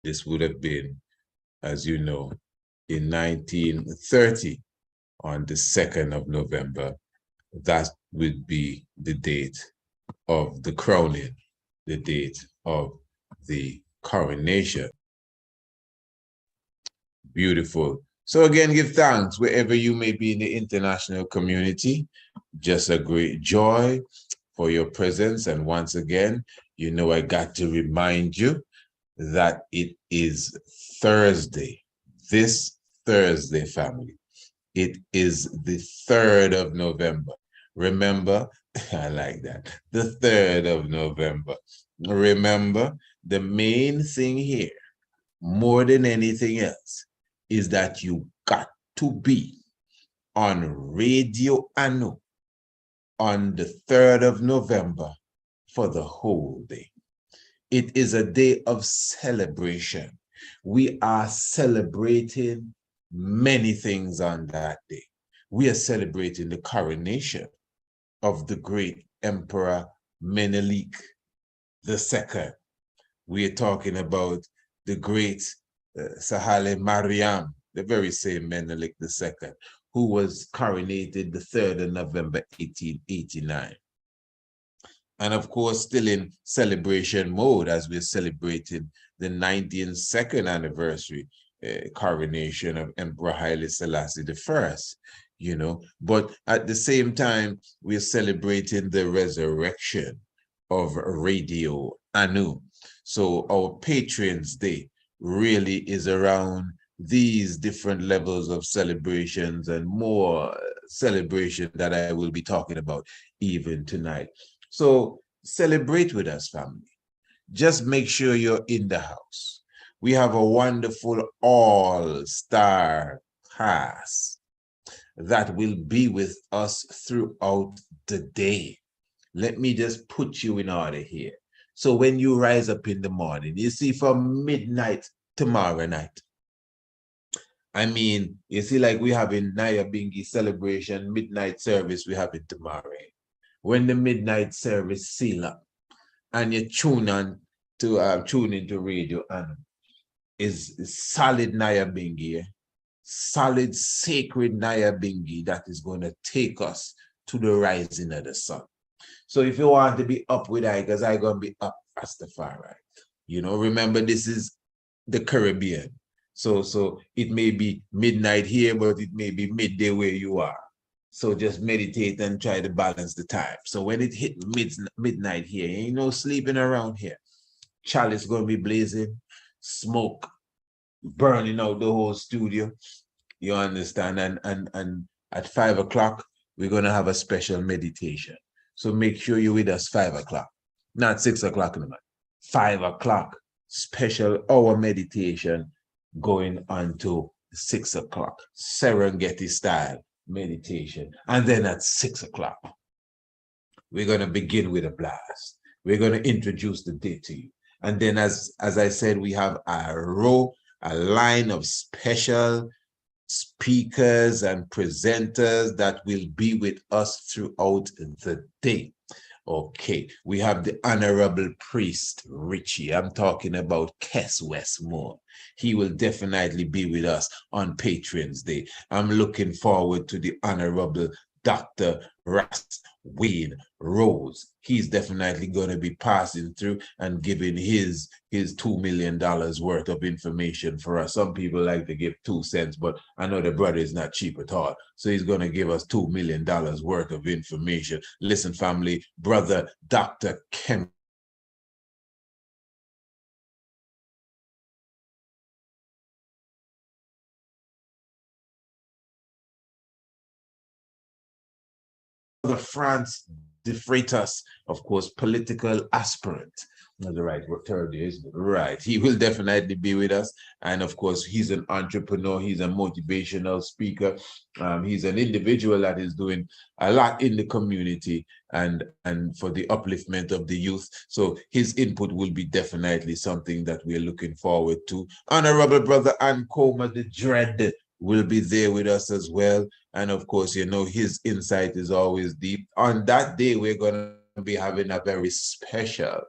This would have been, as you know, in 1930, on the 2nd of November. That would be the date of the crowning, the date of the coronation. Beautiful. So again, give thanks wherever you may be in the international community. Just a great joy for your presence. And once again, you know, I got to remind you that it is Thursday, this Thursday, family. It is the 3rd of November. Remember, I like that, the 3rd of November. Remember, the main thing here, more than anything else, is that you got to be on Radio Anu on the 3rd of November for the whole day. It is a day of celebration. We are celebrating many things on that day. We are celebrating the coronation of the great Emperor Menelik II. We are talking about the great Haile Mariam, the very same Menelik II, who was coronated the 3rd of November 1889. And of course, still in celebration mode as we're celebrating the 92nd anniversary coronation of Emperor Haile Selassie I, you know. But at the same time, we're celebrating the resurrection of Radio Anu. So our Patrons Day really is around these different levels of celebrations and more celebration that I will be talking about even tonight. So celebrate with us, family. Just make sure you're in the house. We have a wonderful all-star cast that will be with us throughout the day. Let me just put you in order here. So when you rise up in the morning, you see from midnight tomorrow night, I mean, you see, like we have in Nyabingi celebration, midnight service, we have it tomorrow. When the midnight service seal up and you tune into Radio Anu, is solid Nyabingi, solid sacred Nyabingi that is going to take us to the rising of the sun. So if you want to be up with I, because I'm going to be up Rastafari, you know, remember this is the Caribbean. So it may be midnight here, but it may be midday where you are. So just meditate and try to balance the time. So when it hit midnight here, ain't no sleeping around here. Chalice going to be blazing, smoke burning out the whole studio. You understand? And at 5 o'clock, we're going to have a special meditation. So make sure you're with us 5 o'clock, not 6 o'clock in the morning. 5 o'clock, special hour meditation going on to 6 o'clock, Serengeti style meditation. And then at 6 o'clock, we're going to begin with a blast. We're going to introduce the day to you. And then as I said, we have a line of special speakers and presenters that will be with us throughout the day. Okay, we have the Honorable Priest Richie. I'm talking about Kes Westmore. He will definitely be with us on Patrons Day. I'm looking forward to the Honorable Dr. Ras Wayne Rose. He's definitely going to be passing through and giving his $2 million worth of information for us. Some people like to give 2 cents, but I know the brother is not cheap at all. So he's going to give us $2 million worth of information. Listen, family, brother Dr. Ken France de Freitas, of course, political aspirant. Not the right term is right. He will definitely be with us. And of course, he's an entrepreneur. He's a motivational speaker. He's an individual that is doing a lot in the community and for the upliftment of the youth. So his input will be definitely something that we're looking forward to. Honorable Brother Ankoma the Dread will be there with us as well. And of course, you know, his insight is always deep. On that day, we're going to be having a very special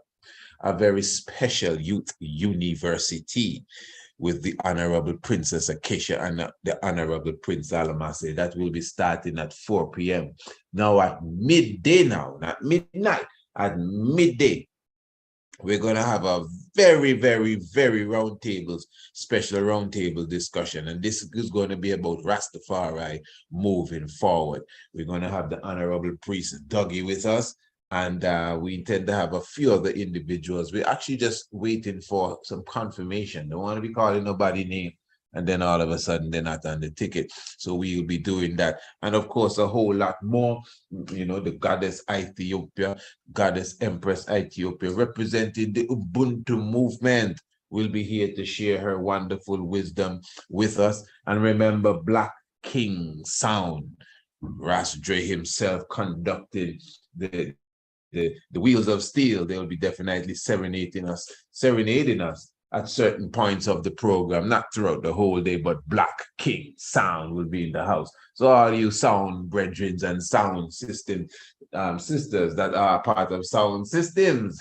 a very special youth university with the Honorable Princess Acacia and the Honorable Prince Alamase. That will be starting at 4 p.m. Now at midday now, not midnight, at midday, we're going to have a very, very, very special roundtable discussion. And this is going to be about Rastafari moving forward. We're going to have the Honorable Priest Dougie with us. And we intend to have a few other individuals. We're actually just waiting for some confirmation. Don't want to be calling nobody name, and then all of a sudden they're not on the ticket. So we will be doing that. And of course, a whole lot more, you know, the Goddess Ethiopia, Goddess Empress Ethiopia, representing the Ubuntu movement, will be here to share her wonderful wisdom with us. And remember, Black King Sound, Ras Dre himself conducting the Wheels of Steel. They'll be definitely serenading us at certain points of the program, not throughout the whole day, but Black King Sound will be in the house. So all you sound brethren and sound system sisters that are part of sound systems,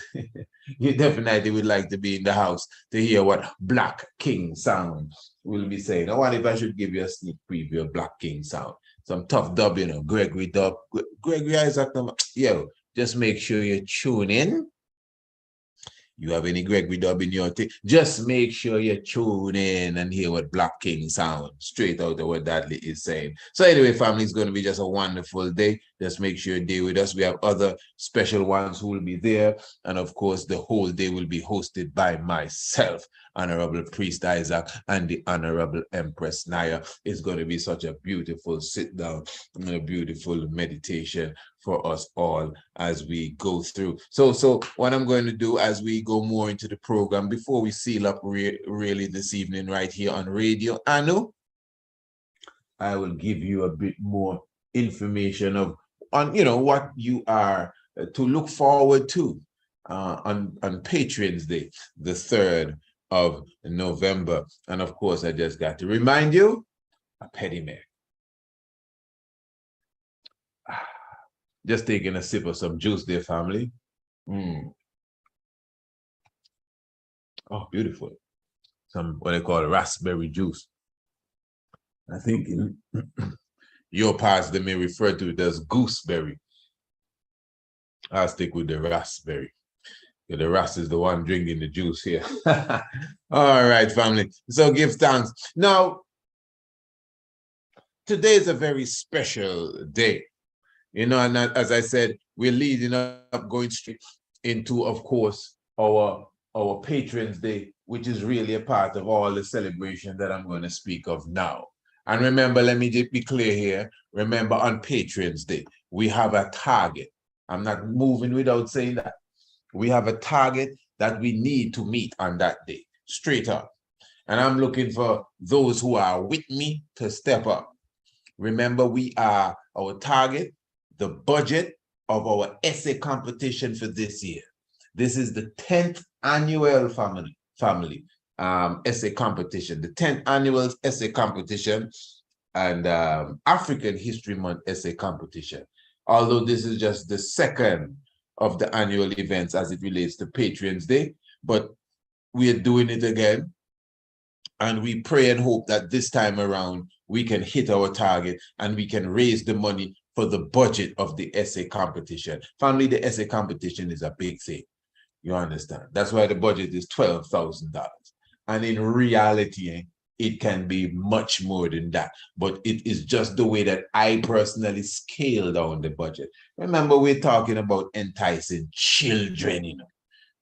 you definitely would like to be in the house to hear what Black King Sound will be saying. I wonder if I should give you a sneak preview of Black King Sound. Some tough dub, you know, Gregory dub, Gregory Isaac, yo. Just make sure you tune in. You have any Gregory dub in your thing? Just make sure you tune in and hear what Black King Sound, straight out of what Dudley is saying. So anyway, family, it's going to be just a wonderful day. Just make sure you stay with us. We have other special ones who will be there. And of course, the whole day will be hosted by myself, Honorable Priest Isaac, and the Honorable Empress Naya. It's going to be such a beautiful sit down and a beautiful meditation for us all as we go through. So what I'm going to do as we go more into the program, before we seal up really this evening right here on Radio Anu, I will give you a bit more information on you know what you are to look forward to on Patriots Day, the 3rd of November. And of course, I just got to remind you, a petty man. Just taking a sip of some juice there, family. Oh, beautiful. Some what they call raspberry juice. I think in your parts they may refer to it as gooseberry. I'll stick with the raspberry. Yeah, the ras is the one drinking the juice here. All right, family. So give thanks. Now, today is a very special day. You know, and as I said, we're leading up, going straight into, of course, our Patrons Day, which is really a part of all the celebration that I'm going to speak of now. And remember, let me just be clear here. Remember, on Patrons Day, we have a target. I'm not moving without saying that. We have a target that we need to meet on that day, straight up. And I'm looking for those who are with me to step up. Remember, we are our target, the budget of our essay competition for this year. This is the 10th annual family essay competition, the 10th annual essay competition and African History Month essay competition. Although this is just the second of the annual events as it relates to Patriots Day, but we are doing it again. And we pray and hope that this time around, we can hit our target and we can raise the money for the budget of the essay competition. Family, the essay competition is a big thing. You understand? That's why the budget is $12,000. And in reality, it can be much more than that. But it is just the way that I personally scale down the budget. Remember, we're talking about enticing children, you know,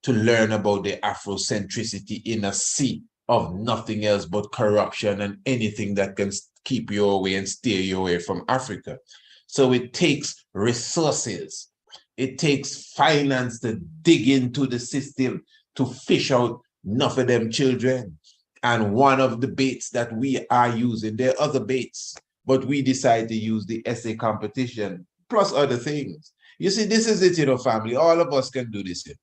to learn about the Afrocentricity in a sea of nothing else but corruption and anything that can keep you away and steer you away from Africa. So it takes resources. It takes finance to dig into the system to fish out enough of them children. And one of the baits that we are using, there are other baits, but we decide to use the essay competition plus other things. You see, this is it, you know, family. All of us can do this here.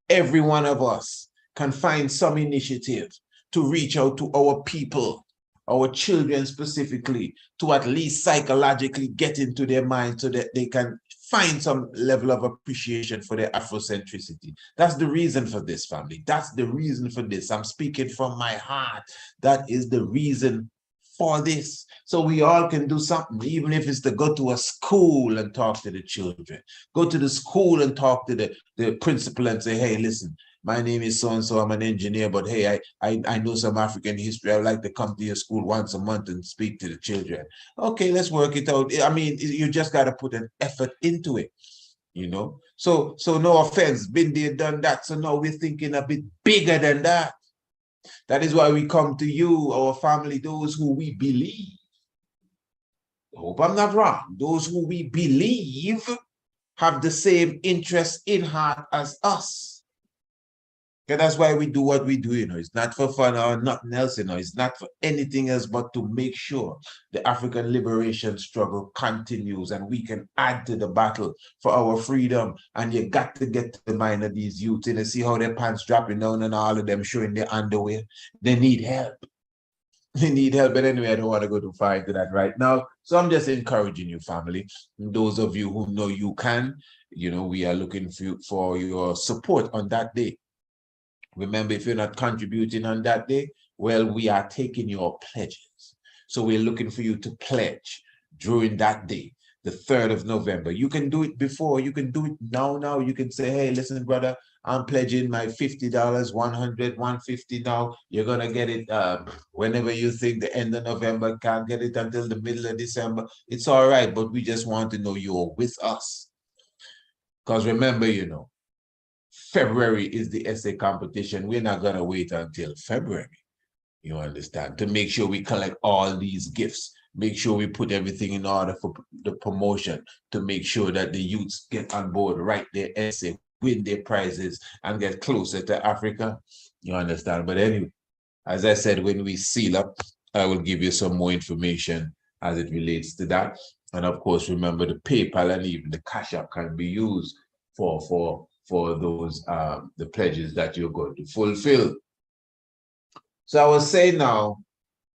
Every one of us can find some initiative to reach out to our people, our children specifically, to at least psychologically get into their mind so that they can find some level of appreciation for their Afrocentricity. That's the reason for this, family. That's the reason for this. I'm speaking from my heart. That is the reason for this. So we all can do something, even if it's to go to a school and talk to the children. Go to the school and talk to the principal and say, hey, listen, my name is so-and-so, I'm an engineer, but hey, I know some African history. I'd like to come to your school once a month and speak to the children. Okay, let's work it out. I mean, you just got to put an effort into it, you know? So no offense, been there, done that. So now we're thinking a bit bigger than that. That is why we come to you, our family, those who we believe. I hope I'm not wrong. Those who we believe have the same interest in heart as us. Okay, that's why we do what we do, you know. It's not for fun or nothing else, you know. It's not for anything else but to make sure the African liberation struggle continues and we can add to the battle for our freedom. And you got to get to the mind of these youths, and you see how their pants dropping down and all of them showing their underwear. They need help. They need help. But anyway, I don't want to go too far into that right now. So I'm just encouraging you, family. Those of you who know you can, you know, we are looking for your support on that day. Remember, if you're not contributing on that day, well, we are taking your pledges. So we're looking for you to pledge during that day, the 3rd of November. You can do it before, you can do it now. You can say, hey, listen, brother, I'm pledging my $50, $100, $150 now. You're going to get it whenever you think, the end of November, can't get it until the middle of December. It's all right, but we just want to know you're with us. Because remember, you know, February is the essay competition. We're not going to wait until February, you understand, to make sure we collect all these gifts, make sure we put everything in order for the promotion, to make sure that the youths get on board, write their essay, win their prizes, and get closer to Africa. You understand? But anyway, as I said, when we seal up, I will give you some more information as it relates to that. And of course, remember the PayPal and even the Cash App can be used for those the pledges that you're going to fulfill. So I was saying now,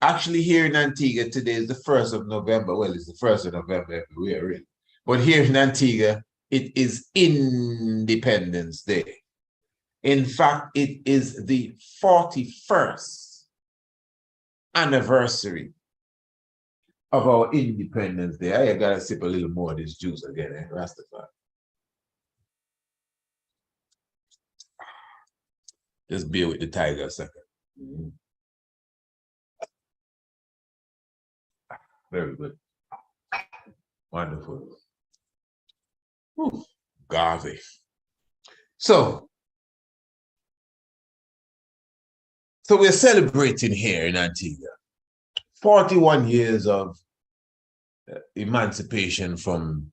actually here in Antigua today is the 1st of November. Well, it's the 1st of November everywhere, really. But here in Antigua, it is Independence Day. In fact, it is the 41st anniversary of our Independence Day. I gotta sip a little more of this juice again, eh? Rastafari. Just bear with the tiger a second. Very good. Wonderful. Whew. Garvey. So we're celebrating here in Antigua 41 years of emancipation from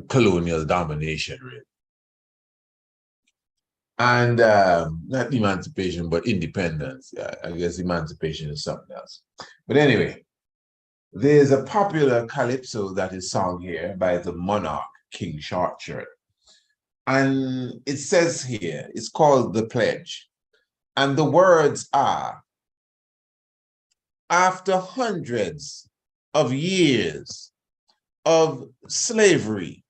colonial domination, really. And not emancipation, but independence. Yeah, I guess emancipation is something else. But anyway, there's a popular calypso that is sung here by the monarch, King Shortshirt. And it says here, it's called The Pledge. And the words are, after hundreds of years of slavery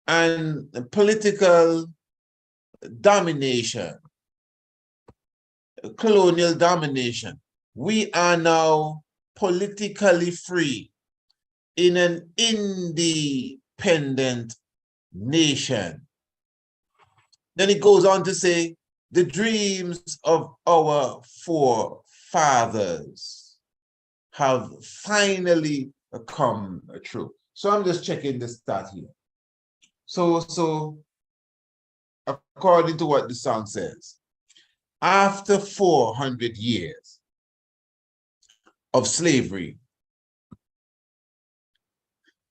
and political domination, colonial domination, we are now politically free in an independent nation. Then it goes on to say, the dreams of our forefathers have finally come true. So I'm just checking the stat here. So according to what the song says, after 400 years of slavery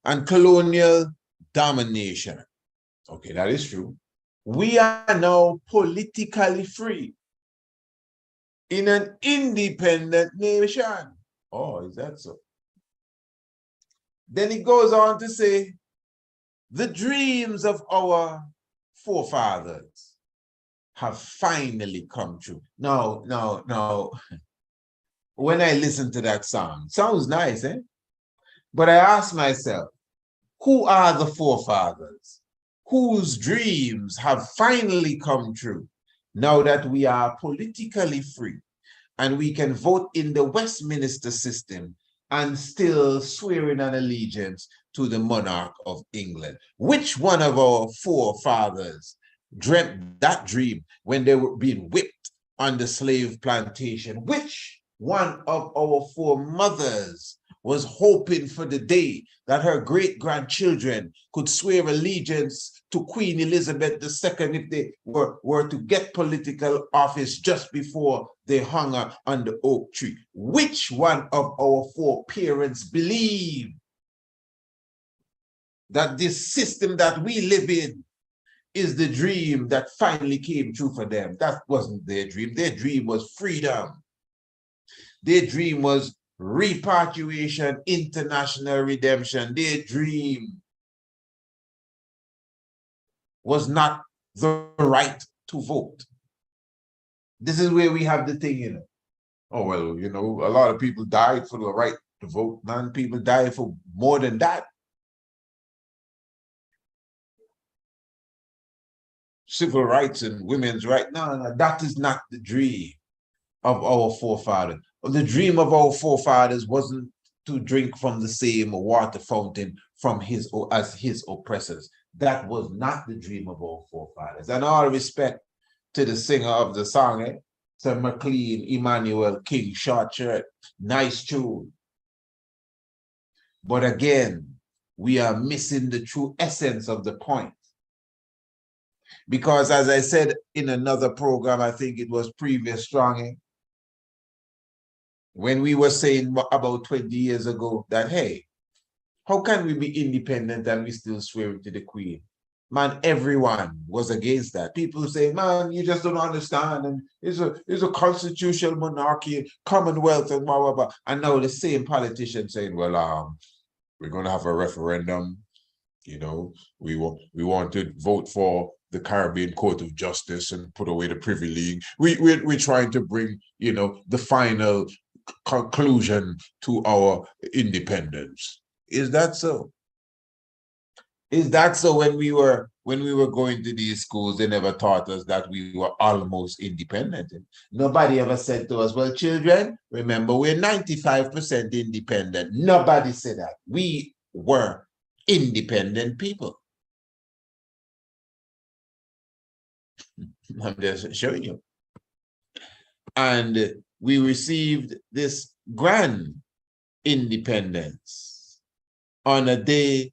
and colonial domination, okay, that is true, we are now politically free in an independent nation. Oh, is that so? Then it goes on to say, the dreams of our forefathers have finally come true. Now, when I listen to that song, sounds nice, eh? But I ask myself, Who are the forefathers whose dreams have finally come true now that we are politically free and we can vote in the Westminster system and still swearing an allegiance to the monarch of England? Which one of our forefathers dreamt that dream when they were being whipped on the slave plantation? Which one of our foremothers was hoping for the day that her great-grandchildren could swear allegiance to Queen Elizabeth II if they were to get political office just before they hung her on the oak tree? Which one of our foreparents believed that this system that we live in is the dream that finally came true for them? That wasn't their dream. Their dream was freedom. Their dream was repatriation, international redemption. Their dream was not the right to vote. This is where we have the thing, you know. Oh, well, you know, a lot of people died for the right to vote. None people died for more than that. Civil rights and women's rights. No, that is not the dream of our forefathers. The dream of our forefathers wasn't to drink from the same water fountain from his oppressors. That was not the dream of our forefathers. And all respect to the singer of the song, Sir McLean, Emmanuel King, short shirt, nice tune. But again, we are missing the true essence of the point. Because as I said in another program, I think it was previous Stronging, when we were saying about 20 years ago that, hey, how can we be independent and we still swear to the Queen? Man, everyone was against that. People say, man, you just don't understand. And it's a constitutional monarchy, commonwealth, and blah, blah, blah. And now the same politician saying, well, we're going to have a referendum. You know, we want to vote for the Caribbean Court of Justice and put away the Privy League. We're trying to bring, you know, the final conclusion to our independence. Is that so? Is that so? When we were going to these schools, they never taught us that we were almost independent. Nobody ever said to us, well, children, remember, we're 95% independent. Nobody said that. We were independent people. I'm just showing you. And we received this grand independence on a day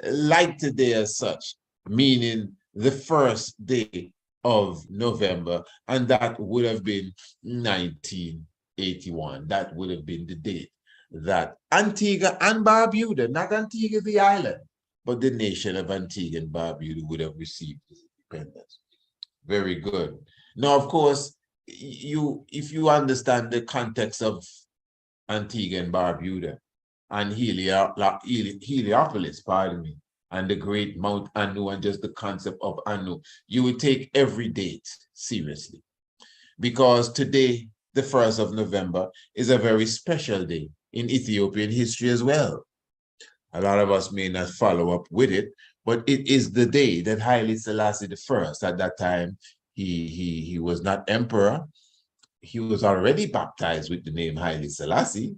like today as such, meaning the first day of November, and that would have been 1981. That would have been the date that Antigua and Barbuda, not Antigua the island, but the nation of Antigua and Barbuda would have received independence. Very good. Now, of course, if you understand the context of Antigua and Barbuda and Heliopolis, pardon me, and the great Mount Anu and just the concept of Anu, you would take every date seriously. Because today, the 1st of November, is a very special day in Ethiopian history as well. A lot of us may not follow up with it, but it is the day that Haile Selassie I, at that time, he was not emperor. He was already baptized with the name Haile Selassie,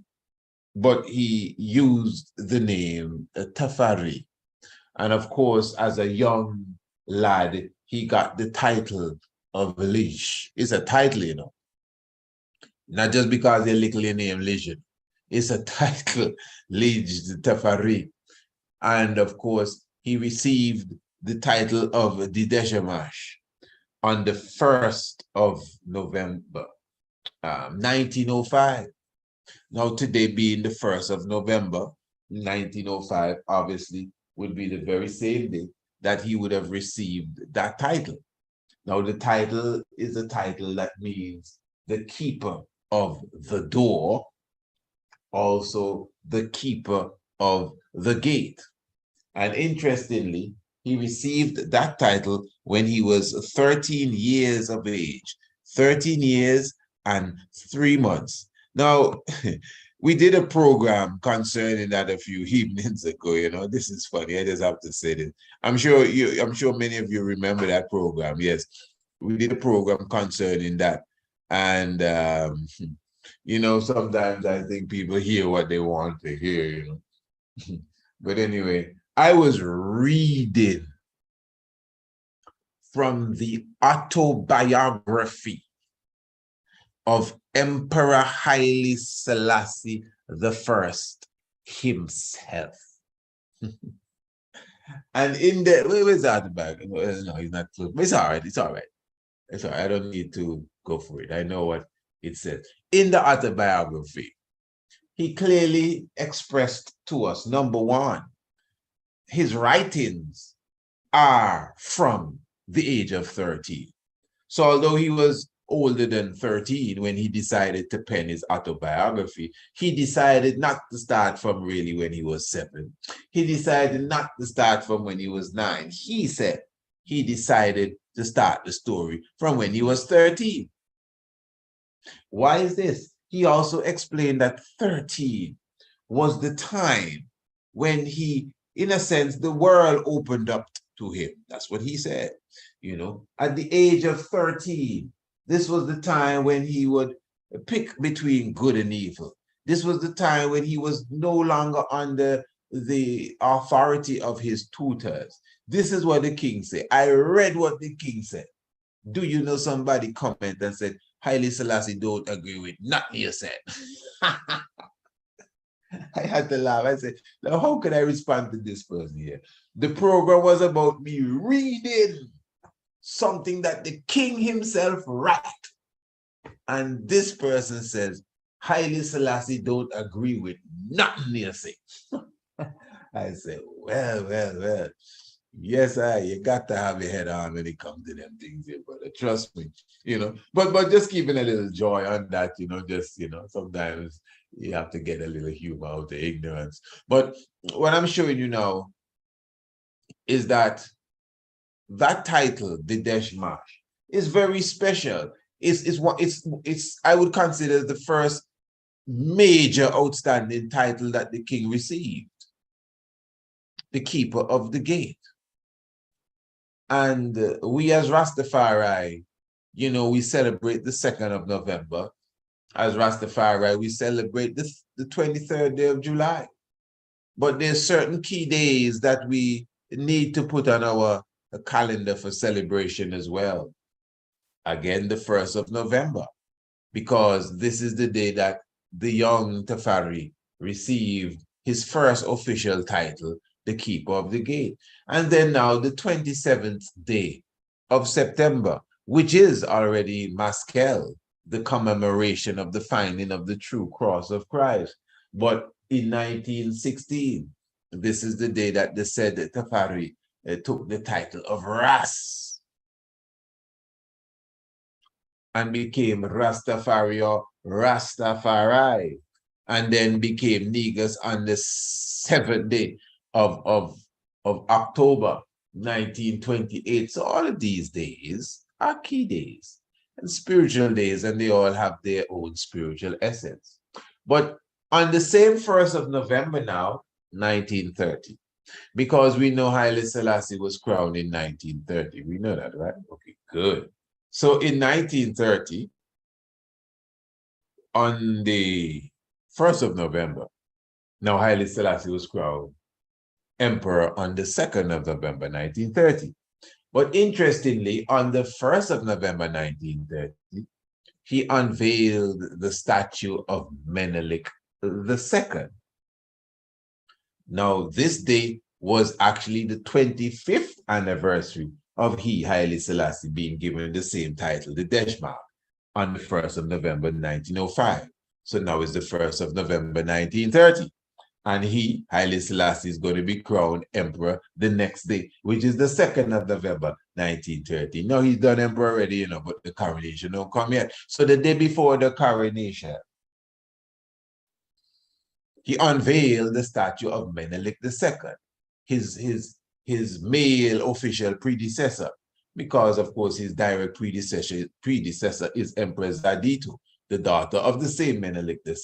but he used the name Tafari. And of course, as a young lad, he got the title of Liege. It's a title, you know. Not just because they little name Liege. It's a title, Liege Tafari. And of course, he received the title of Dideshamash on the 1st of November, 1905. Now, today being the 1st of November, 1905, obviously, would be the very same day that he would have received that title. Now, the title is a title that means the keeper of the door, also the keeper of the gate. And interestingly, he received that title when he was 13 years of age, 13 years and 3 months. Now, we did a program concerning that a few evenings ago. You know, this is funny. I just have to say this. I'm sure many of you remember that program. Yes, we did a program concerning that. And you know, sometimes I think people hear what they want to hear, you know. But anyway, I was reading from the autobiography of Emperor Haile Selassie the First himself. And in the, where's that back? No, he's not close. But it's all right. It's all right. It's all right. I don't need to go for it. I know what it says. In the autobiography, he clearly expressed to us, number one, his writings are from the age of 13. So although he was older than 13 when he decided to pen his autobiography, he decided not to start from really when he was 7. He decided not to start from when he was 9. He said he decided to start the story from when he was 13. Why is this? He also explained that 13 was the time when he, in a sense, the world opened up to him. That's what he said. You know, at the age of 13, this was the time when he would pick between good and evil. This was the time when he was no longer under the authority of his tutors. This is what the king said. I read what the king said. Do you know somebody comment and said, Haile Selassie don't agree with nothing you said? I had to laugh. I said, now how can I respond to this person here? The program was about me reading something that the king himself wrote. And this person says, Haile Selassie don't agree with nothing you say. I said, well. Yes, you got to have your head on when it comes to them things here, brother. Trust me, you know. But just keeping a little joy on that, you know, just, you know, sometimes you have to get a little humor out of ignorance. But what I'm showing you now is that title, the Desh Marsh, is very special. It's I would consider the first major outstanding title that the king received, the Keeper of the Gate. And we as Rastafari, you know, we celebrate the 2nd of November. As Rastafari, we celebrate the 23rd day of July. But there's certain key days that we need to put on our calendar for celebration as well. Again, the 1st of November, because this is the day that the young Tafari received his first official title, the Keeper of the Gate. And then now the 27th day of September, which is already Maskell, the commemoration of the finding of the true cross of Christ. But in 1916, this is the day that the said Tafari took the title of Ras and became Rastafari or Rastafari, and then became Negus on the 7th day of October 1928. So all of these days are key days and spiritual days, and they all have their own spiritual essence. But on the same 1st of November now, 1930, because we know Haile Selassie was crowned in 1930. We know that, right? Okay, good. So in 1930, on the 1st of November, now Haile Selassie was crowned emperor on the 2nd of November, 1930. But interestingly, on the 1st of November, 1930, he unveiled the statue of Menelik II. Now, this day was actually the 25th anniversary of Haile Selassie, being given the same title, the Deshmark, on the 1st of November, 1905. So now it's the 1st of November, 1930. And Haile Selassie, is going to be crowned emperor the next day, which is the 2nd of November, 1930. Now he's done emperor already, you know, but the coronation don't come yet. So the day before the coronation, he unveiled the statue of Menelik II, his male official predecessor, because of course his direct predecessor is Empress Zaditu, the daughter of the same Menelik II.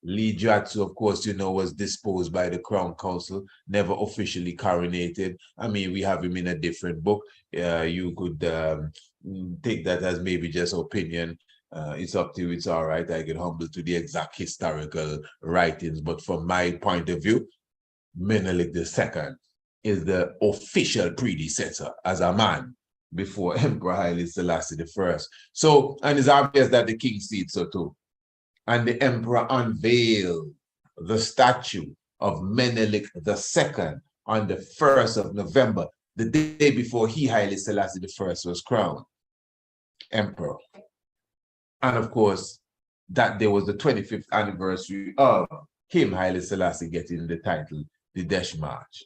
Lee Jiatsu, of course, was disposed by the Crown Council, never officially coronated. I mean, we have him in a different book. You could take that as maybe just opinion. It's up to you. It's all right. I get humble to the exact historical writings. But from my point of view, Menelik II is the official predecessor as a man before Emperor Haile Selassie I. So, and it's obvious that the king sees so too. And the emperor unveiled the statue of Menelik II on the 1st of November, the day before he, Haile Selassie I, was crowned emperor. And of course, that day was the 25th anniversary of him, Haile Selassie, getting the title, the Desh March.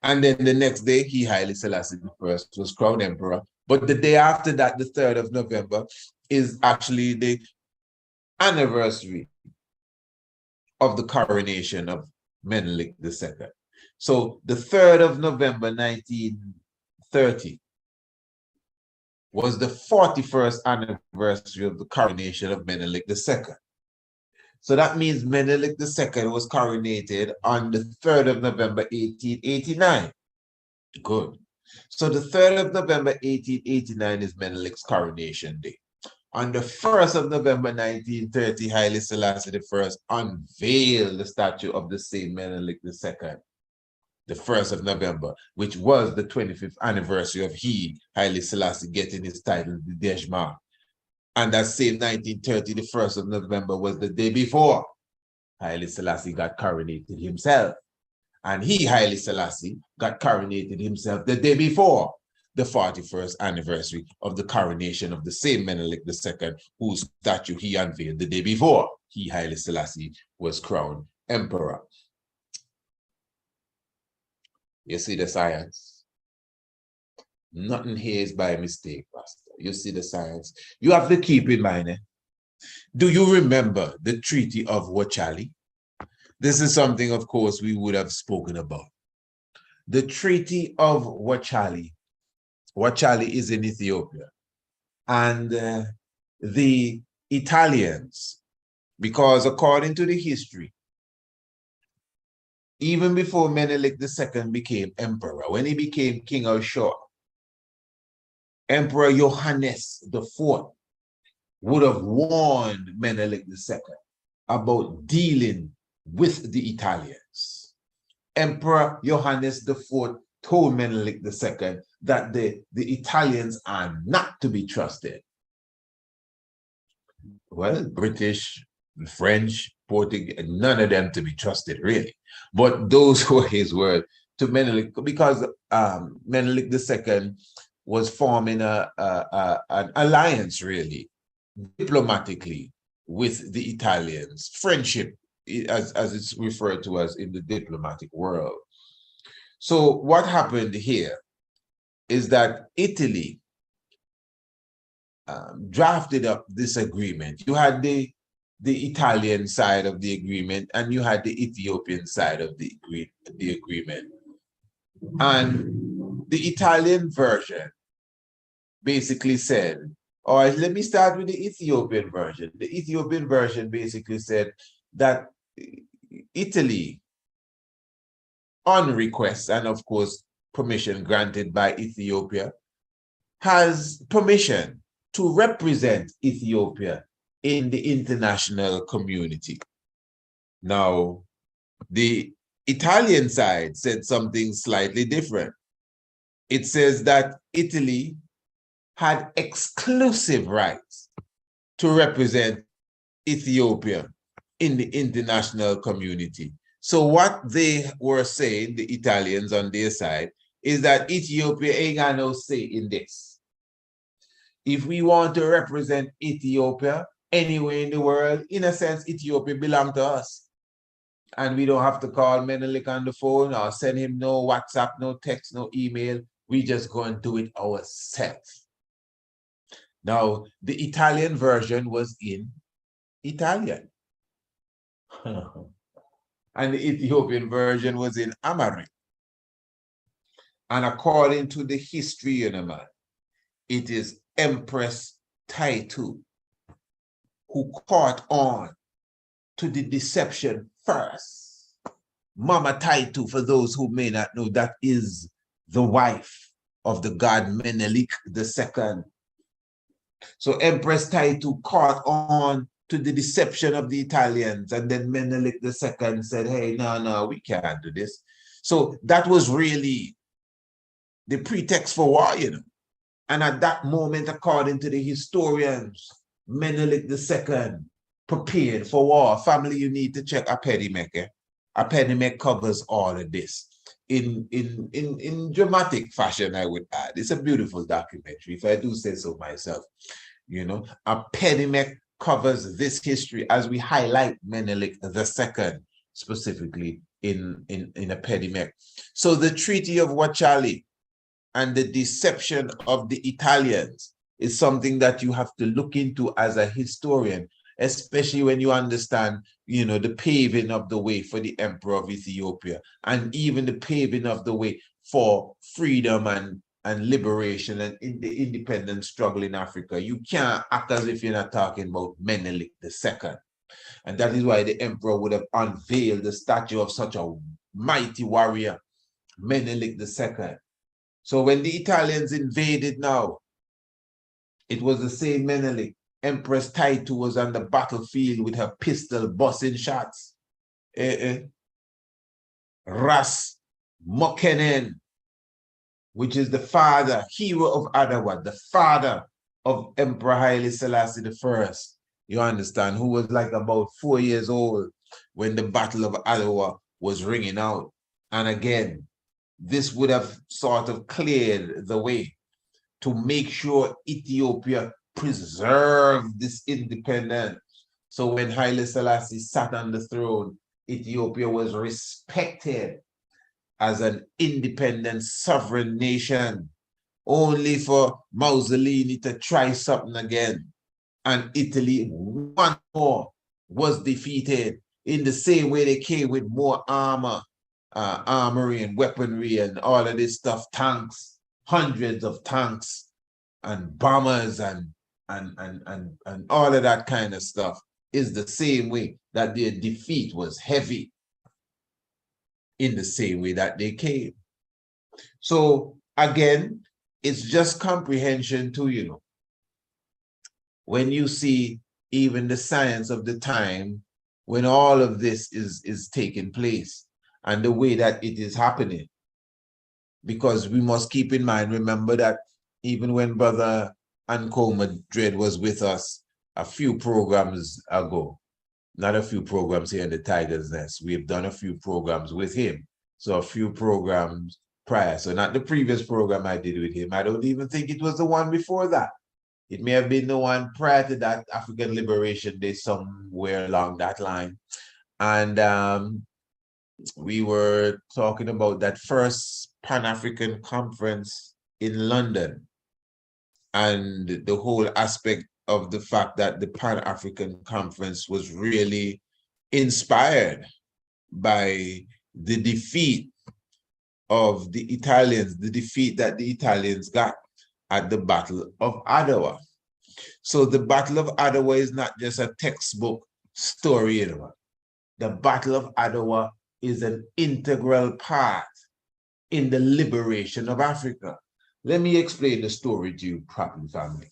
And then the next day, he, Haile Selassie I, was crowned emperor. But the day after that, the 3rd of November, is actually the anniversary of the coronation of Menelik II. So the 3rd of November, 1930, was the 41st anniversary of the coronation of Menelik II. So that means Menelik II was coronated on the 3rd of November, 1889. Good. So the 3rd of November, 1889 is Menelik's coronation day. On the 1st of November 1930, Haile Selassie I unveiled the statue of the same Menelik II, the 1st of November, which was the 25th anniversary of he, Haile Selassie, getting his title, the Dejma. And that same 1930, the 1st of November, was the day before Haile Selassie got coronated himself. And he, Haile Selassie, got coronated himself the day before the 41st anniversary of the coronation of the same Menelik II, whose statue he unveiled the day before he, Haile Selassie, was crowned emperor. You see the science? Nothing here is by mistake, Pastor. You see the science? You have to keep in mind, do you remember the Treaty of Wachali? This is something, of course, we would have spoken about. The Treaty of Wachali. Wachali is in Ethiopia. And the Italians, because according to the history, even before Menelik II became emperor, when he became king of Shore, Emperor Johannes IV would have warned Menelik II about dealing with the Italians. Emperor Johannes IV told Menelik II that the Italians are not to be trusted. Well, British, French, Portuguese, none of them to be trusted, really. But those were his words to Menelik, because Menelik II was forming an alliance, really, diplomatically with the Italians. Friendship, as it's referred to as in the diplomatic world. So what happened here is that Italy drafted up this agreement. You had the Italian side of the agreement and you had the Ethiopian side of the agreement. And the Italian version basically said, all right, let me start with the Ethiopian version. The Ethiopian version basically said that Italy, on request and of course permission granted by Ethiopia, has permission to represent Ethiopia in the international community. Now, the Italian side said something slightly different. It says that Italy had exclusive rights to represent Ethiopia in the international community. So what they were saying, the Italians on their side, is that Ethiopia ain't got no say in this. If we want to represent Ethiopia anywhere in the world, in a sense, Ethiopia belongs to us. And we don't have to call Menelik on the phone or send him no WhatsApp, no text, no email. We just go and do it ourselves. Now, the Italian version was in Italian. And the Ethiopian version was in Amharic. And according to the history, it is Empress Taitu who caught on to the deception first. Mama Taitu, for those who may not know, that is the wife of the god Menelik II. So Empress Taitu caught on to the deception of the Italians, and then Menelik II said, hey, no, we can't do this. So that was really the pretext for war, you know. And at that moment, according to the historians, Menelik II prepared for war. Family, you need to check Apedimek. Apedimek covers all of this in dramatic fashion, I would add. It's a beautiful documentary, if I do say so myself. You know, Apedimek covers this history as we highlight Menelik II specifically in Apedimek. So the Treaty of Wachali and the deception of the Italians is something that you have to look into as a historian, especially when you understand, you know, the paving of the way for the Emperor of Ethiopia, and even the paving of the way for freedom and liberation and in the independence struggle in Africa. You can't act as if you're not talking about Menelik II. And that is why the emperor would have unveiled the statue of such a mighty warrior, Menelik II. So when the Italians invaded now, it was the same Menelik. Empress Taitu was on the battlefield with her pistol busting shots. Ras Mokenen, which is the father, hero of Adawa, the father of Emperor Haile Selassie I, you understand, who was like about 4 years old when the Battle of Adawa was ringing out. And again, this would have sort of cleared the way to make sure Ethiopia preserved this independence. So when Haile Selassie sat on the throne, Ethiopia was respected as an independent sovereign nation, only for Mussolini to try something again. And Italy once more was defeated in the same way they came with more armor, armory and weaponry and all of this stuff, tanks, hundreds of tanks and bombers and all of that kind of stuff, is the same way that their defeat was heavy, in the same way that they came. So again, it's just comprehension too, you know. When you see even the science of the time, when all of this is taking place and the way that it is happening, because we must keep in mind, remember that even when Brother Anko Madrid was with us a few programs ago, not a few programs here in the Tiger's Nest, we've done a few programs with him. So a few programs prior. So not the previous program I did with him. I don't even think it was the one before that. It may have been the one prior to that, African Liberation Day, somewhere along that line. And we were talking about that first Pan-African conference in London, and the whole aspect of the fact that the Pan-African conference was really inspired by the defeat of the Italians, the defeat that the Italians got at the Battle of Adawa. So the Battle of Adawa is not just a textbook story, you know. The Battle of Adawa is an integral part in the liberation of Africa. Let me explain the story to you properly, family.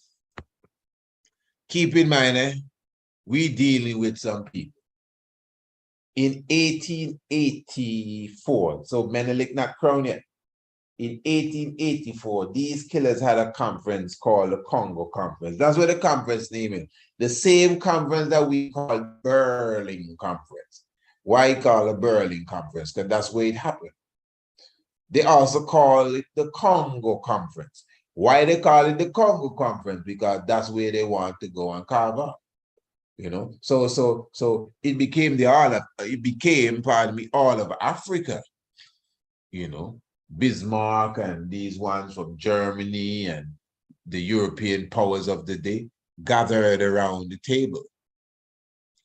Keep in mind, we're dealing with some people. In 1884, so Menelik not crowned yet. In 1884, these killers had a conference called the Congo Conference. That's what the conference name is. The same conference that we call Berlin Conference. Why call it Berlin Conference? Because that's where it happened. They also call it the Congo Conference. Why they call it the Congo Conference? Because that's where they want to go and carve out. You know, so it became all of Africa. You know, Bismarck and these ones from Germany and the European powers of the day gathered around the table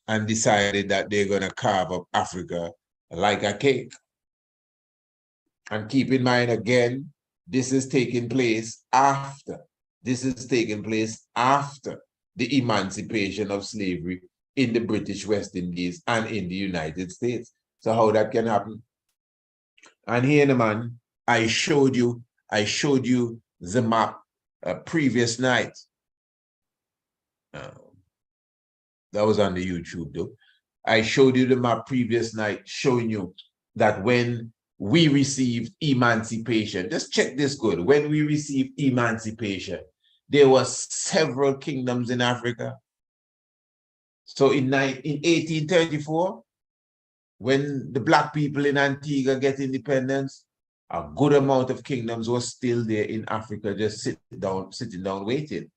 and decided that they're going to carve up Africa like a cake. And keep in mind, again, this is taking place after the emancipation of slavery in the British West Indies and in the United States. So how that can happen? And here, man, I showed you the map previous night. That was on the YouTube though. I showed you the map previous night showing you that when we received emancipation, just check this good, when we received emancipation, there were several kingdoms in Africa. So in 1834, when the black people in Antigua get independence, a good amount of kingdoms was still there in Africa, just sitting down, waiting.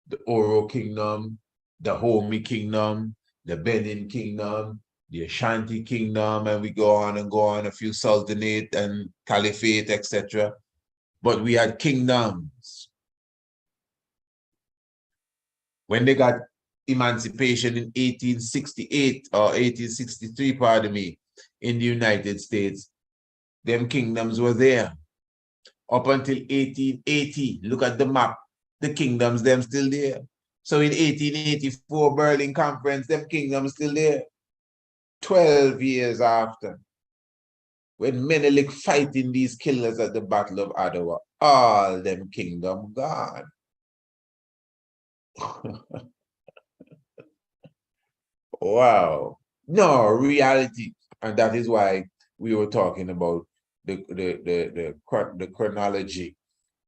The Oro Kingdom, the Homi Kingdom, the Benin Kingdom, the Ashanti Kingdom, and we go on and go on, a few Sultanate and Caliphate, etc. But we had kingdoms. When they got emancipation in 1868 or 1863, pardon me, in the United States, them kingdoms were there. Up until 1880, look at the map, the kingdoms, them still there. So in 1884 Berlin Conference, them kingdoms still there. 12 years after, when Menelik fighting these killers at the Battle of Ottawa, all them kingdom gone. Wow. No, reality. And that is why we were talking about the chronology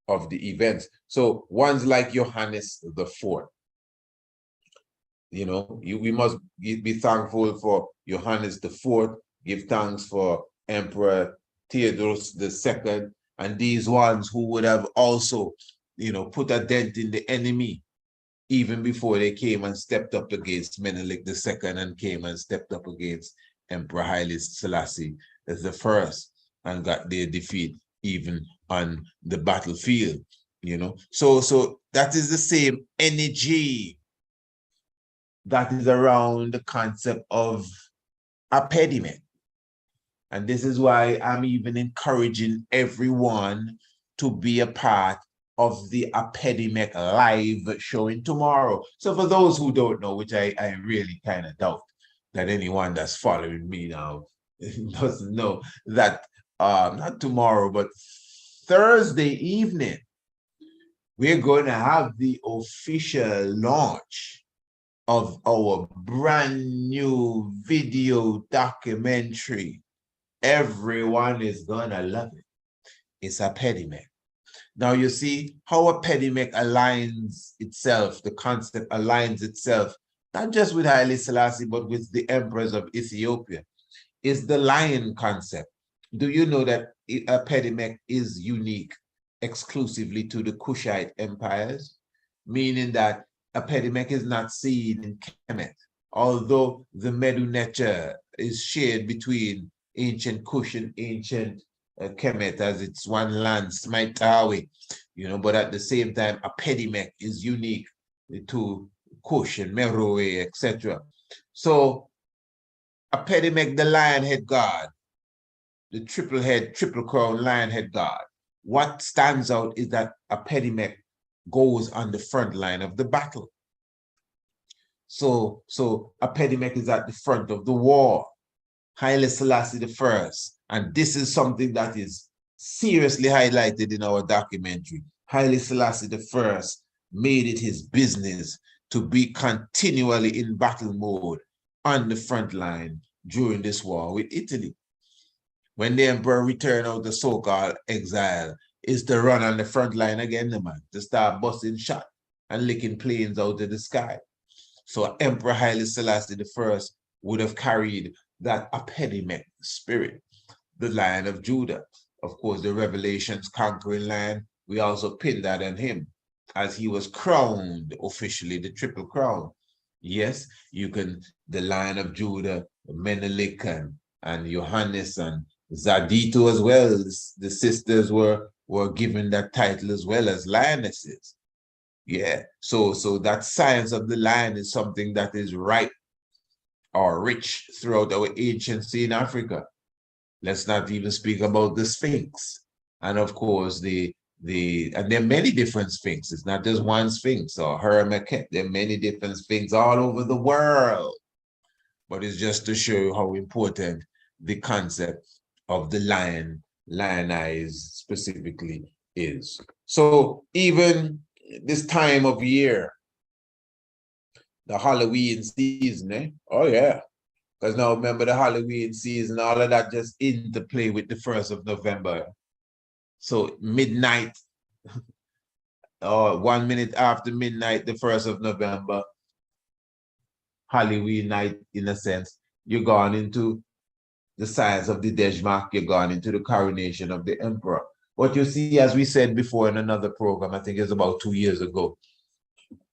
of the events. So ones like Johannes IV, you know, we must be thankful for Johannes IV, give thanks for Emperor Theodorus II, and these ones who would have also, you know, put a dent in the enemy even before they came and stepped up against Menelik II and came and stepped up against Emperor Haile Selassie I and got their defeat even on the battlefield, you know. So that is the same energy that is around the concept of apediment. And this is why I'm even encouraging everyone to be a part of the Apedimek live showing tomorrow. So for those who don't know, which I really kind of doubt that anyone that's following me now doesn't know, that not tomorrow, but Thursday evening, we're going to have the official launch of our brand new video documentary. Everyone is gonna love it. It's Apedimek. Now you see how Apedimek aligns itself, the concept aligns itself, not just with Haile Selassie, but with the emperors of Ethiopia. It's the lion concept. Do you know that Apedimek is unique exclusively to the Kushite empires? Meaning that Apedimek is not seen in Kemet, although the Medu nature is shared between ancient Kush and ancient Kemet, as it's one land, Smitawi, you know, but at the same time, Apedimek is unique to Kush and Meroe, etc. So Apedimek, the lion head god, the triple crown lion head god, what stands out is that Apedimek goes on the front line of the battle. So Apedimek is at the front of the war. Haile Selassie I, and this is something that is seriously highlighted in our documentary. Haile Selassie I made it his business to be continually in battle mode on the front line during this war with Italy. When the emperor returned out the so-called exile, is to run on the front line again, man, to start busting shot and licking planes out of the sky. So Emperor Haile Selassie I would have carried that Apedimek spirit, the Lion of Judah. Of course, the Revelations conquering lion, we also pinned that on him as he was crowned officially, the triple crown. Yes, you can, the Lion of Judah, Menelik and Johannes and Zadito as well. The sisters were given that title as well as lionesses. Yeah, so that science of the lion is something that is ripe or rich throughout our anciency in Africa. Let's not even speak about the Sphinx. And of course, the and there are many different sphinx. It's not just one sphinx or Hermeket. There are many different sphinx all over the world. But it's just to show you how important the concept of the lionized specifically is. So even this time of year, the Halloween season, eh? Oh yeah. Because now remember the Halloween season, all of that just interplay with the 1st of November. So midnight, or 1 minute after midnight, the 1st of November, Halloween night, in a sense, you're gone into the science of the Dejmak, you're gone into the coronation of the emperor. What you see, as we said before in another program, I think it's about 2 years ago,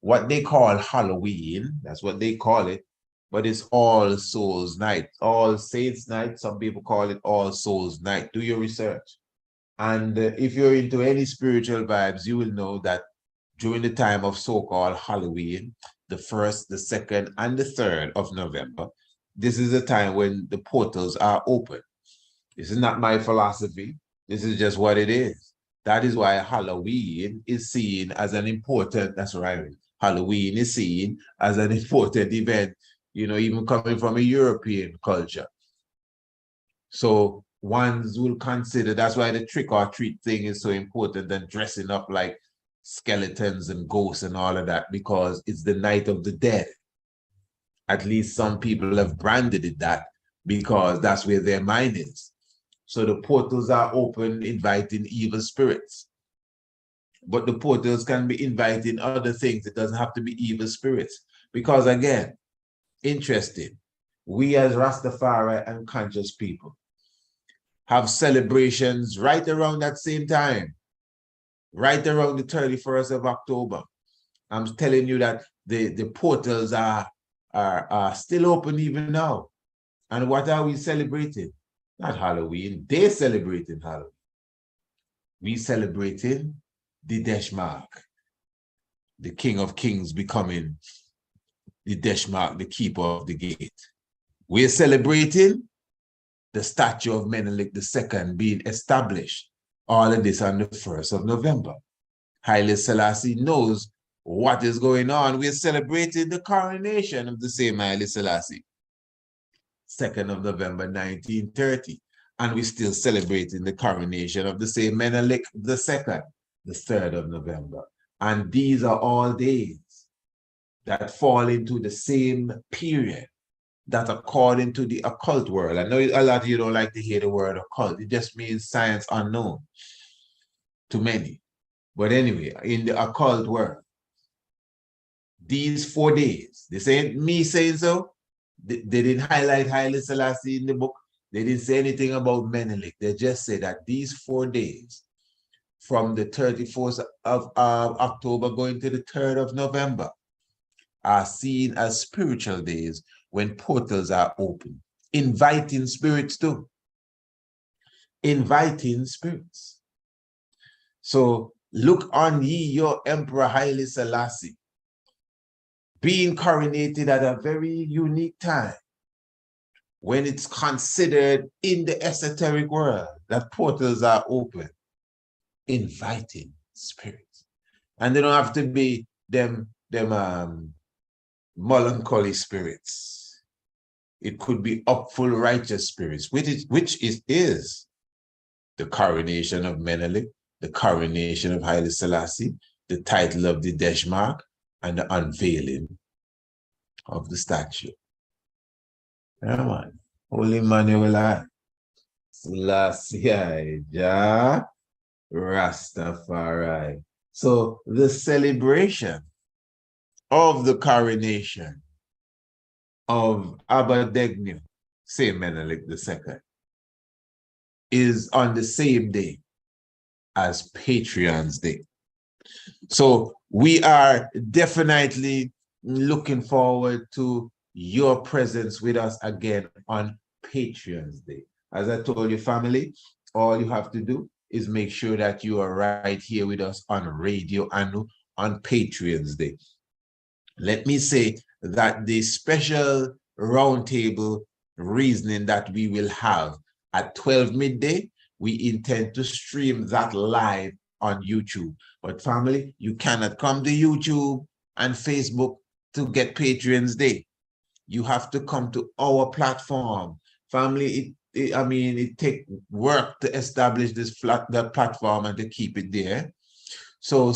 what they call Halloween, that's what they call it, but it's All Souls Night, All Saints Night. Some people call it All Souls Night. Do your research. And if you're into any spiritual vibes, you will know that during the time of so-called Halloween, the 1st, the 2nd, and the 3rd of November, this is the time when the portals are open. This is not my philosophy. This is just what it is. That is why Halloween is seen as an important, that's right, Halloween is seen as an important event, you know, even coming from a European culture. So ones will consider, that's why the trick or treat thing is so important, than dressing up like skeletons and ghosts and all of that, because it's the night of the dead. At least some people have branded it that, because that's where their mind is. So the portals are open, inviting evil spirits. But the portals can be inviting other things. It doesn't have to be evil spirits. Because again, interesting, we as Rastafari and conscious people have celebrations right around that same time, right around the 31st of October. I'm telling you that the portals are still open even now. And what are we celebrating? Not Halloween. They're celebrating Halloween. We celebrating the Deshmark, the King of Kings becoming the Deshmark, the keeper of the gate. We're celebrating the statue of Menelik II being established. All of this on the 1st of November. Haile Selassie knows what is going on. We're celebrating the coronation of the same Haile Selassie, 2nd of November, 1930. And we're still celebrating the coronation of the same Menelik II, the 3rd of November. And these are all days that fall into the same period, that according to the occult world, I know a lot of you don't like to hear the word occult, it just means science unknown to many. But anyway, in the occult world, these 4 days, this ain't me saying so, they didn't highlight Haile Selassie in the book, they didn't say anything about Menelik, they just say that these 4 days, from the 31st of October going to the 3rd of November, are seen as spiritual days when portals are open, inviting spirits too. Inviting spirits. So look on ye your Emperor Haile Selassie, being coronated at a very unique time, when it's considered in the esoteric world that portals are open, inviting spirits. And they don't have to be them melancholy spirits. It could be upful righteous spirits, which is the coronation of Menelik, the coronation of Haile Selassie, the title of the Deshmark, and the unveiling of the statue. Yeah, man. Holy Manuel, Selassie, Jah, Rastafari. So the celebration of the coronation of Abba-Degnew, same Menelik II, is on the same day as Patreon's Day. So we are definitely looking forward to your presence with us again on Patreon's Day. As I told you, family, all you have to do is make sure that you are right here with us on Radio Anu on Patreon's Day. Let me say that the special roundtable reasoning that we will have at 12 midday, we intend to stream that live on YouTube. But family, you cannot come to YouTube and Facebook to get Patreon's Day. You have to come to our platform. Family, it takes work to establish that platform and to keep it there. So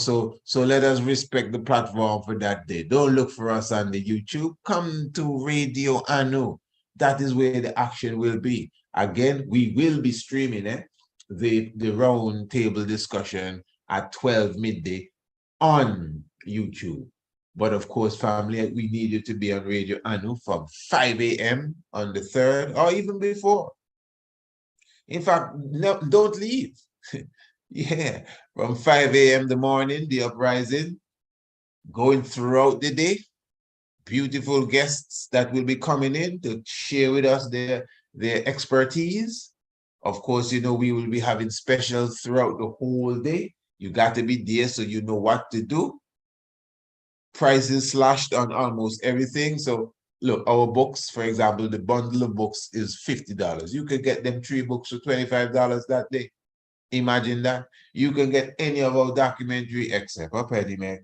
let us respect the platform for that day. Don't look for us on the YouTube. Come to Radio Anu. That is where the action will be. Again, we will be streaming the round table discussion at 12 midday on YouTube. But of course, family, we need you to be on Radio Anu from 5 a.m. on the 3rd or even before. In fact, no, don't leave. Yeah, from 5 a.m. the morning, the uprising, going throughout the day. Beautiful guests that will be coming in to share with us their expertise. Of course, we will be having specials throughout the whole day. You got to be there so you know what to do. Prices slashed on almost everything. So look, our books, for example, the bundle of books is $50. You could get them 3 books for $25 that day. Imagine that. You can get any of our documentary except a Pedimac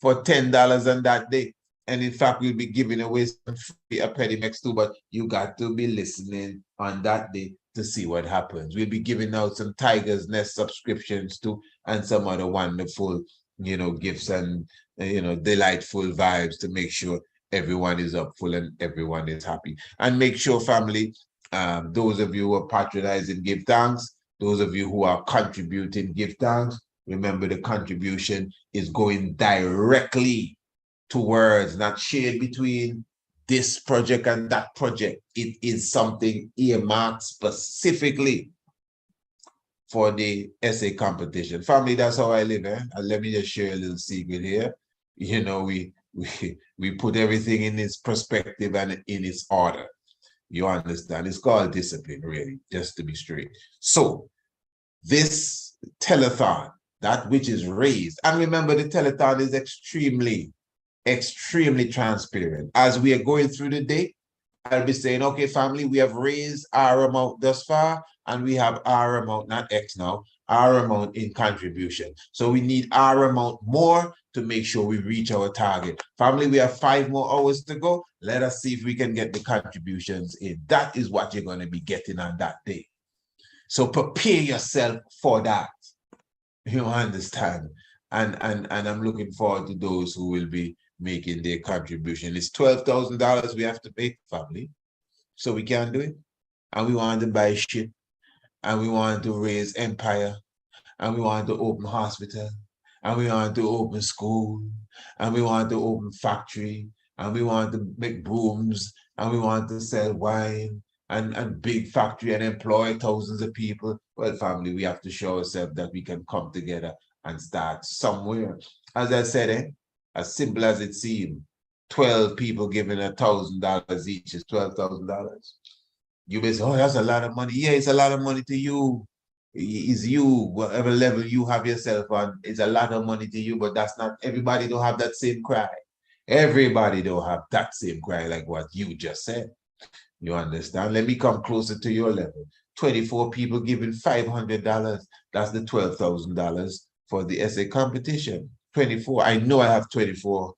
for $10 on that day. And in fact, we'll be giving away some free Pedimacs too, but you got to be listening on that day to see what happens. We'll be giving out some Tiger's Nest subscriptions too, and some other wonderful, gifts and, delightful vibes to make sure everyone is up full and everyone is happy. And make sure, family, those of you who are patronizing, give thanks. Those of you who are contributing, give thanks. Remember, the contribution is going directly towards, not shared between this project and that project. It is something earmarked specifically for the essay competition. Family, that's how I live. And let me just share a little secret here. We put everything in its perspective and in its order. You understand? It's called discipline, really, just to be straight. So this telethon, that which is raised, and remember, the telethon is extremely transparent. As we are going through the day, I'll be saying, okay, family, we have raised our amount thus far, and we have our amount, not X now, our amount in contribution. So we need our amount more to make sure we reach our target. Family, we have 5 more hours to go. Let us see if we can get the contributions in. That is what you're going to be getting on that day. So prepare yourself for that. You understand? And I'm looking forward to those who will be making their contribution. It's $12,000 we have to pay, family. So we can do it. And we want to buy shit. And we want to raise empire. And we want to open hospital. And we want to open school. And we want to open factory. And we want to make brooms. And we want to sell wine. And big factory and employ thousands of people. Well, family, we have to show ourselves that we can come together and start somewhere. As I said, as simple as it seemed, 12 people giving $1,000 each is $12,000. You may say, oh, that's a lot of money. Yeah, it's a lot of money to you. It's you, whatever level you have yourself on, it's a lot of money to you, but that's not, everybody don't have that same cry. Everybody don't have that same cry like what you just said. You understand? Let me come closer to your level. 24 people giving $500. That's the $12,000 for the essay competition. 24. I know I have 24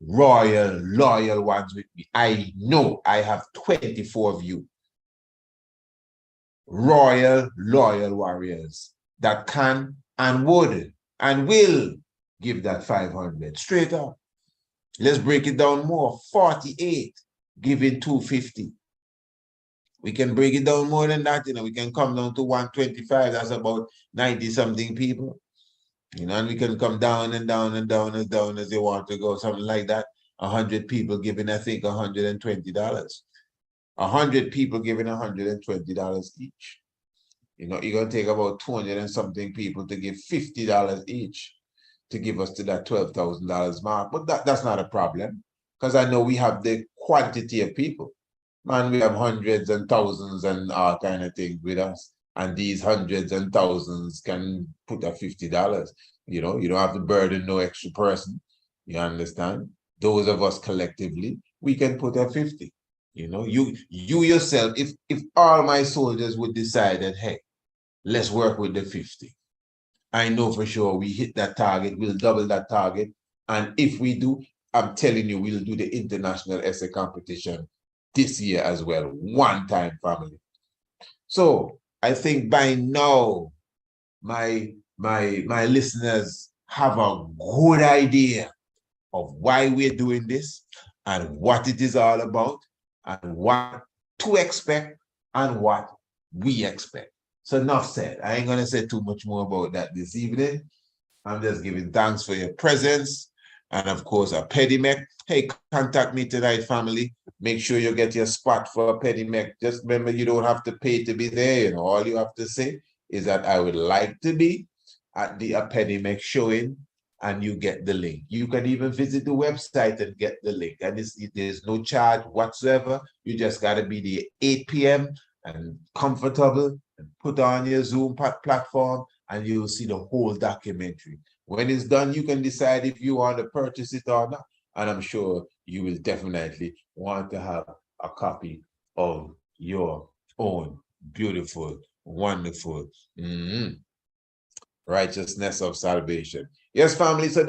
loyal ones with me. I know I have 24 of you. Loyal warriors that can and would and will give that 500 straight up. Let's break it down more. 48 giving 250. We can break it down more than that. We can come down to 125. That's about 90 something people. And we can come down and down and down and down as they want to go, something like that. 100 people giving, I think, $120. 100 people giving $120 each. You're going to take about 200 and something people to give $50 each to give us to that $12,000 mark. But that's not a problem, because I know we have the quantity of people. Man, we have hundreds and thousands and all kind of things with us. And these hundreds and thousands can put up $50. You don't have to burden no extra person. You understand? Those of us collectively, we can put up 50. You yourself, if all my soldiers would decide that, hey, let's work with the 50. I know for sure we hit that target, we'll double that target. And if we do, I'm telling you, we'll do the international essay competition this year as well, one time, family. So I think by now, my listeners have a good idea of why we're doing this and what it is all about and what to expect and what we expect. So enough said. I ain't gonna say too much more about that this evening. I'm just giving thanks for your presence. And of course, a pedimec. Hey, contact me tonight, family. Make sure you get your spot for a pedimec. Just remember, you don't have to pay to be there. You know, all you have to say is that I would like to be at the pedimec showing, and you get the link. You can even visit the website and get the link. And there's no charge whatsoever. You just got to be there 8 p.m. and comfortable and put on your Zoom platform, and you'll see the whole documentary. When it's done, you can decide if you want to purchase it or not. And I'm sure you will definitely want to have a copy of your own beautiful, wonderful righteousness of salvation. Yes, family. So